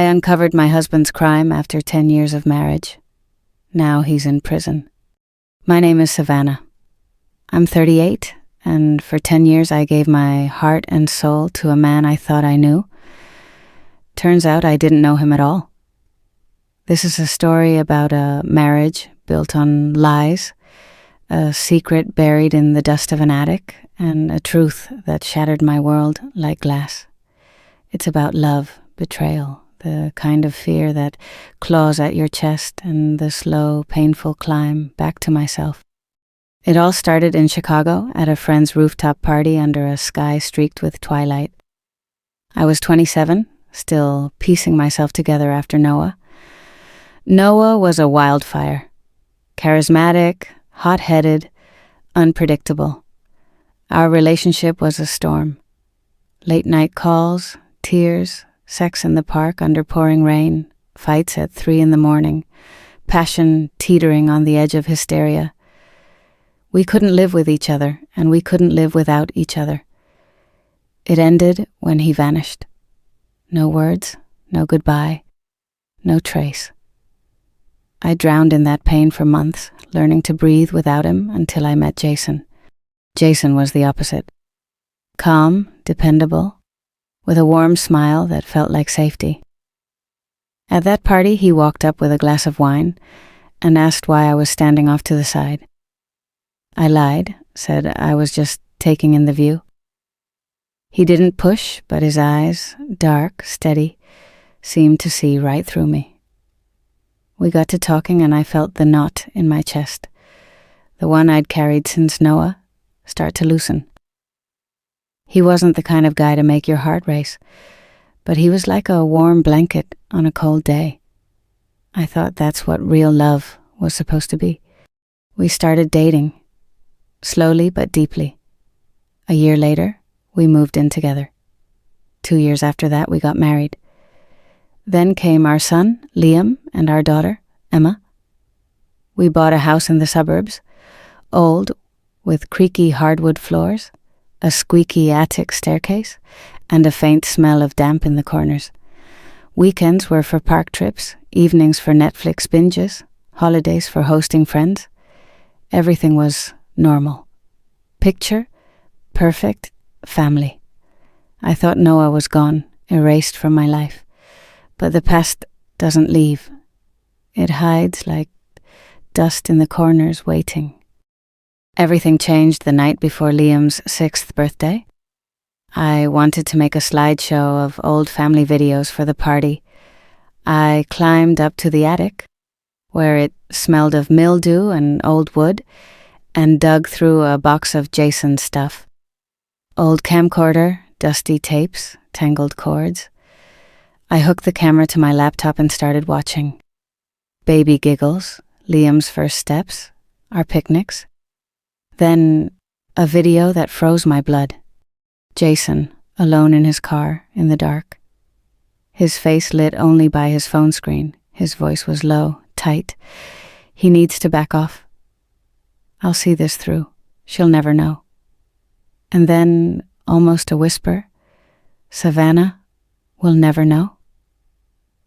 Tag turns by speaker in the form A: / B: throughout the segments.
A: uncovered my husband's crime after 10 years of marriage. Now he's in prison. My name is Savannah. I'm 38, and for 10 years I gave my heart and soul to a man I thought I knew. Turns out I didn't know him at all. This is a story about a marriage built on lies, a secret buried in the dust of an attic, and a truth that shattered my world like glass. It's about love, betrayal, the kind of fear that claws at your chest, and the slow, painful climb back to myself. It all started in Chicago at a friend's rooftop party under a sky streaked with twilight. I was 27, still piecing myself together after Noah. Noah was a wildfire. Charismatic, hot-headed, unpredictable. Our relationship was a storm. Late-night calls, tears, sex in the park under pouring rain, fights at 3 a.m, passion teetering on the edge of hysteria. We couldn't live with each other, and we couldn't live without each other. It ended when he vanished. No words, no goodbye, no trace. I drowned in that pain for months, learning to breathe without him until I met Jason. Jason was the opposite. Calm, dependable, with a warm smile that felt like safety. At that party, he walked up with a glass of wine and asked why I was standing off to the side. I lied, said I was just taking in the view. He didn't push, but his eyes, dark, steady, seemed to see right through me. We got to talking and I felt the knot in my chest, the one I'd carried since Noah, start to loosen. He wasn't the kind of guy to make your heart race, but he was like a warm blanket on a cold day. I thought that's what real love was supposed to be. We started dating, slowly but deeply. A year later, we moved in together. 2 years after that, we got married. Then came our son, Liam, and our daughter, Emma. We bought a house in the suburbs, old, with creaky hardwood floors, a squeaky attic staircase, and a faint smell of damp in the corners. Weekends were for park trips, evenings for Netflix binges, holidays for hosting friends. Everything was normal. Picture, perfect, family. I thought Noah was gone, erased from my life. But the past doesn't leave. It hides like dust in the corners waiting. Everything changed the night before Liam's 6th birthday. I wanted to make a slideshow of old family videos for the party. I climbed up to the attic, where it smelled of mildew and old wood, and dug through a box of Jason's stuff. Old camcorder, dusty tapes, tangled cords. I hooked the camera to my laptop and started watching. Baby giggles, Liam's first steps, our picnics. Then a video that froze my blood. Jason, alone in his car, in the dark. His face lit only by his phone screen. His voice was low, tight. He needs to back off. I'll see this through. She'll never know. And then, almost a whisper, Savannah will never know.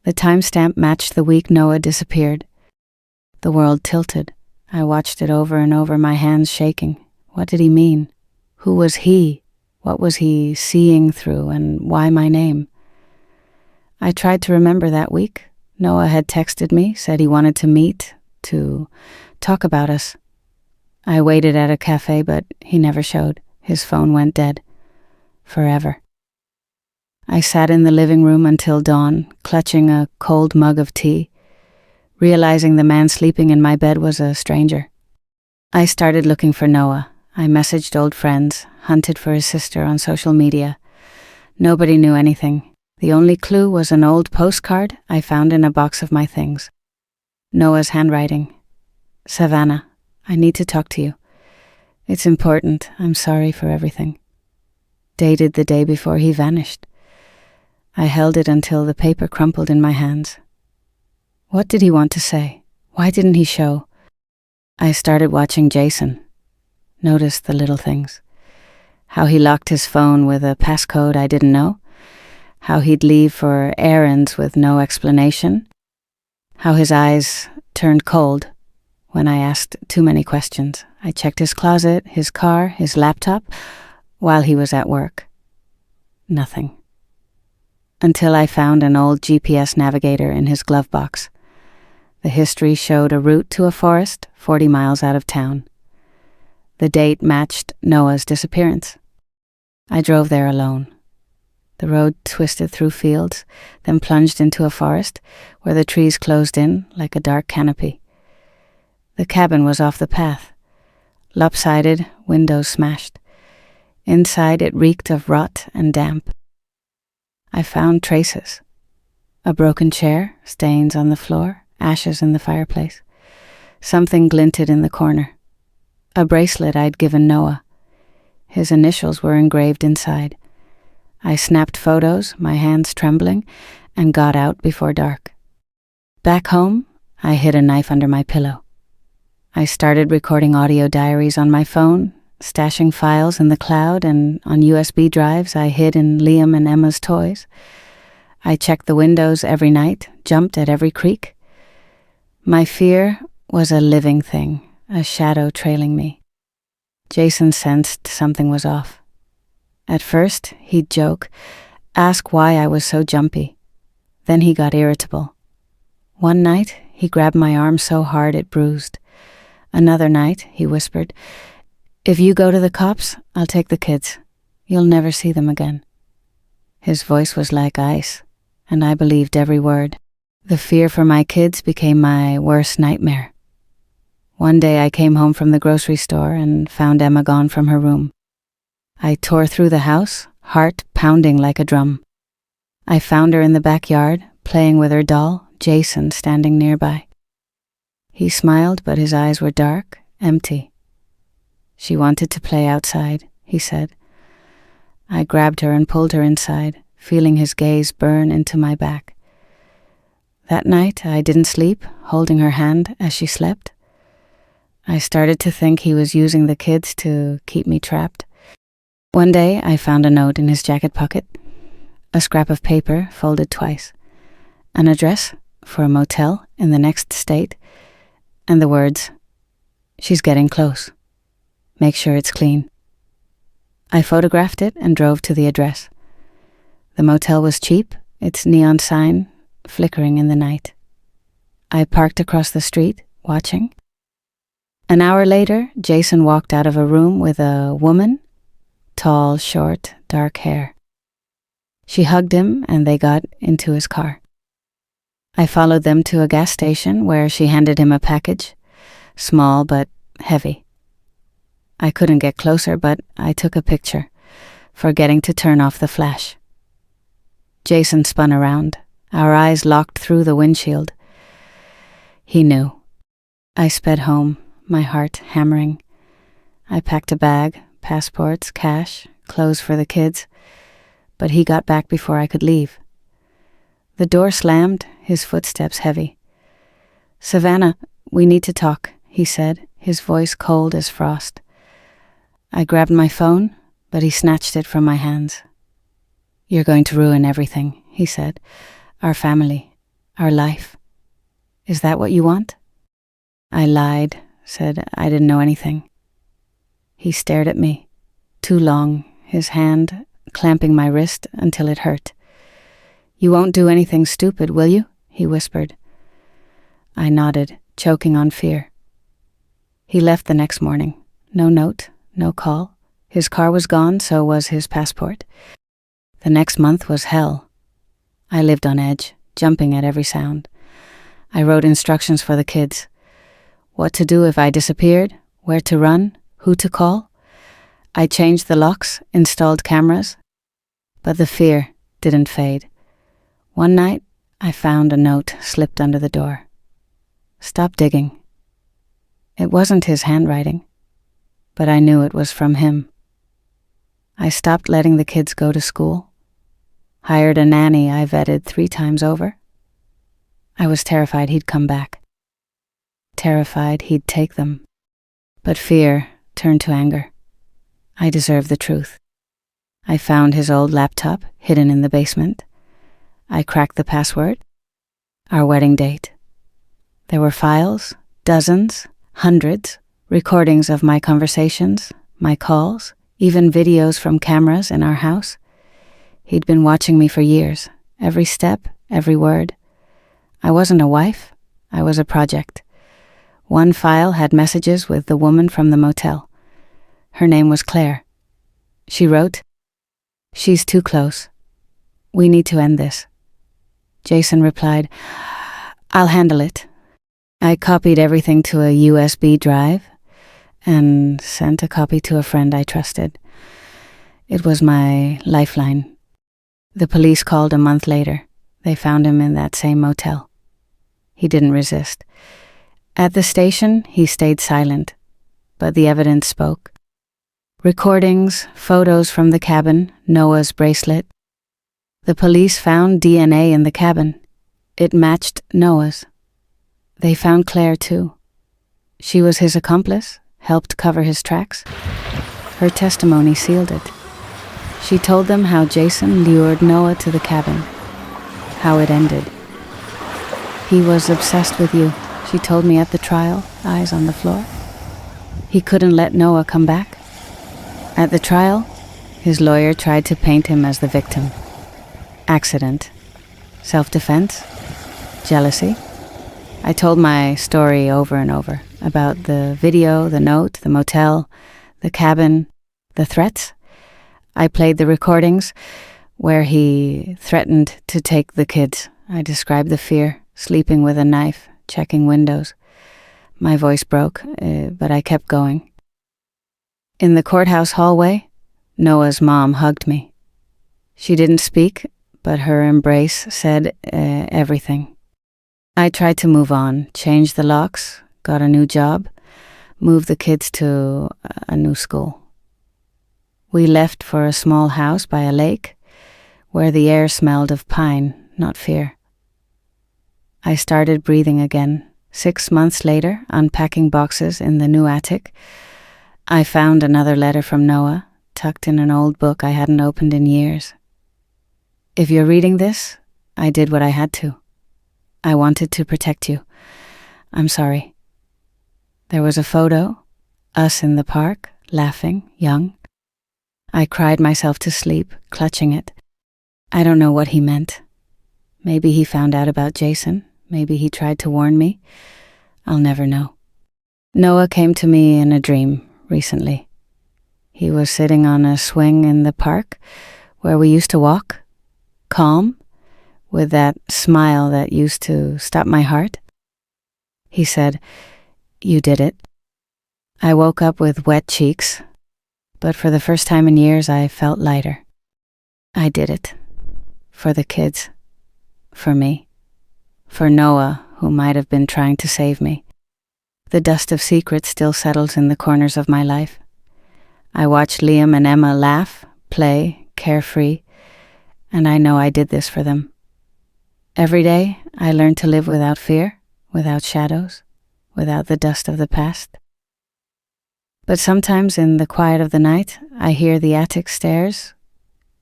A: The timestamp matched the week Noah disappeared. The world tilted. I watched it over and over, my hands shaking. What did he mean? Who was he? What was he seeing through, and why my name? I tried to remember that week. Noah had texted me, said he wanted to meet, to talk about us. I waited at a cafe, but he never showed. His phone went dead. Forever. I sat in the living room until dawn, clutching a cold mug of tea, realizing the man sleeping in my bed was a stranger. I started looking for Noah. I messaged old friends, hunted for his sister on social media. Nobody knew anything. The only clue was an old postcard I found in a box of my things. Noah's handwriting. Savannah, I need to talk to you. It's important. I'm sorry for everything. Dated the day before he vanished. I held it until the paper crumpled in my hands. What did he want to say? Why didn't he show? I started watching Jason. Noticed the little things. How he locked his phone with a passcode I didn't know. how he'd leave for errands with no explanation, how his eyes turned cold when I asked too many questions. I checked his closet, his car, his laptop, while he was at work. Nothing. Until I found an old GPS navigator in his glove box. The history showed a route to a forest 40 miles out of town. The date matched Noah's disappearance. I drove there alone. The road twisted through fields, then plunged into a forest where the trees closed in like a dark canopy. The cabin was off the path, lopsided, windows smashed. Inside it reeked of rot and damp. I found traces. A broken chair, stains on the floor, ashes in the fireplace. Something glinted in the corner. A bracelet I'd given Noah. His initials were engraved inside. I snapped photos, my hands trembling, and got out before dark. Back home, I hid a knife under my pillow. I started recording audio diaries on my phone, stashing files in the cloud, and on USB drives I hid in Liam and Emma's toys. I checked the windows every night, jumped at every creak. My fear was a living thing, a shadow trailing me. Jason sensed something was off. At first, he'd joke, ask why I was so jumpy. Then he got irritable. One night, he grabbed my arm so hard it bruised. Another night, he whispered, "If you go to the cops, I'll take the kids. You'll never see them again." His voice was like ice, and I believed every word. The fear for my kids became my worst nightmare. One day I came home from the grocery store and found Emma gone from her room. I tore through the house, heart pounding like a drum. I found her in the backyard, playing with her doll, Jason standing nearby. He smiled, but his eyes were dark, empty. "She wanted to play outside," he said. I grabbed her and pulled her inside, feeling his gaze burn into my back. That night, I didn't sleep, holding her hand as she slept. I started to think he was using the kids to keep me trapped. One day, I found a note in his jacket pocket, a scrap of paper folded twice, an address for a motel in the next state, and the words, "She's getting close. Make sure it's clean." I photographed it and drove to the address. The motel was cheap, its neon sign flickering in the night. I parked across the street, watching. An hour later, Jason walked out of a room with a woman, tall, short, dark hair. She hugged him and they got into his car. I followed them to a gas station where she handed him a package, small but heavy. I couldn't get closer, but I took a picture, forgetting to turn off the flash. Jason spun around, our eyes locked through the windshield. He knew. I sped home, my heart hammering. I packed a bag, passports, cash, clothes for the kids, but he got back before I could leave. The door slammed, his footsteps heavy. "Savannah, we need to talk," he said, his voice cold as frost. I grabbed my phone, but he snatched it from my hands. "You're going to ruin everything," he said. "Our family, our life. Is that what you want?" I lied, said I didn't know anything. He stared at me, too long, his hand clamping my wrist until it hurt. "You won't do anything stupid, will you?" he whispered. I nodded, choking on fear. He left the next morning. No note, no call. His car was gone, so was his passport. The next month was hell. I lived on edge, jumping at every sound. I wrote instructions for the kids. What to do if I disappeared, where to run, who to call. I changed the locks, installed cameras. But the fear didn't fade. One night, I found a note slipped under the door. "Stop digging." It wasn't his handwriting, but I knew it was from him. I stopped letting the kids go to school, hired a nanny I vetted 3 times over. I was terrified he'd come back, terrified he'd take them. But fear turned to anger. I deserved the truth. I found his old laptop hidden in the basement, I cracked the password. Our wedding date. There were files, dozens, hundreds, recordings of my conversations, my calls, even videos from cameras in our house. He'd been watching me for years, every step, every word. I wasn't a wife, I was a project. One file had messages with the woman from the motel. Her name was Claire. She wrote, "She's too close. We need to end this." Jason replied, "I'll handle it." I copied everything to a USB drive and sent a copy to a friend I trusted. It was my lifeline. The police called a month later. They found him in that same motel. He didn't resist. At the station, he stayed silent, but the evidence spoke. Recordings, photos from the cabin, Noah's bracelet. The police found DNA in the cabin. It matched Noah's. They found Claire too. She was his accomplice, helped cover his tracks. Her testimony sealed it. She told them how Jason lured Noah to the cabin, how it ended. "He was obsessed with you," she told me at the trial, eyes on the floor. "He couldn't let Noah come back." At the trial, his lawyer tried to paint him as the victim. Accident, self-defense, jealousy. I told my story over and over about the video, the note, the motel, the cabin, the threats. I played the recordings where he threatened to take the kids. I described the fear, sleeping with a knife, checking windows. My voice broke, but I kept going. In the courthouse hallway, Noah's mom hugged me. She didn't speak, but her embrace said everything. I tried to move on, change the locks, got a new job, moved the kids to a new school. We left for a small house by a lake where the air smelled of pine, not fear. I started breathing again. 6 months later, unpacking boxes in the new attic, I found another letter from Noah, tucked in an old book I hadn't opened in years. If you're reading this, I did what I had to. I wanted to protect you. I'm sorry. There was a photo, us in the park, laughing, young. I cried myself to sleep, clutching it. I don't know what he meant. Maybe he found out about Jason. Maybe he tried to warn me. I'll never know. Noah came to me in a dream recently. He was sitting on a swing in the park where we used to walk, calm, with that smile that used to stop my heart. He said, "You did it." I woke up with wet cheeks, but for the first time in years I felt lighter. I did it. For the kids. For me. For Noah, who might have been trying to save me. The dust of secrets still settles in the corners of my life. I watched Liam and Emma laugh, play, carefree, and I know I did this for them. Every day, I learned to live without fear, without shadows, without the dust of the past. But sometimes in the quiet of the night, I hear the attic stairs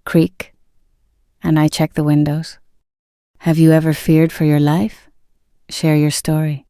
A: creak, and I check the windows. Have you ever feared for your life? Share your story.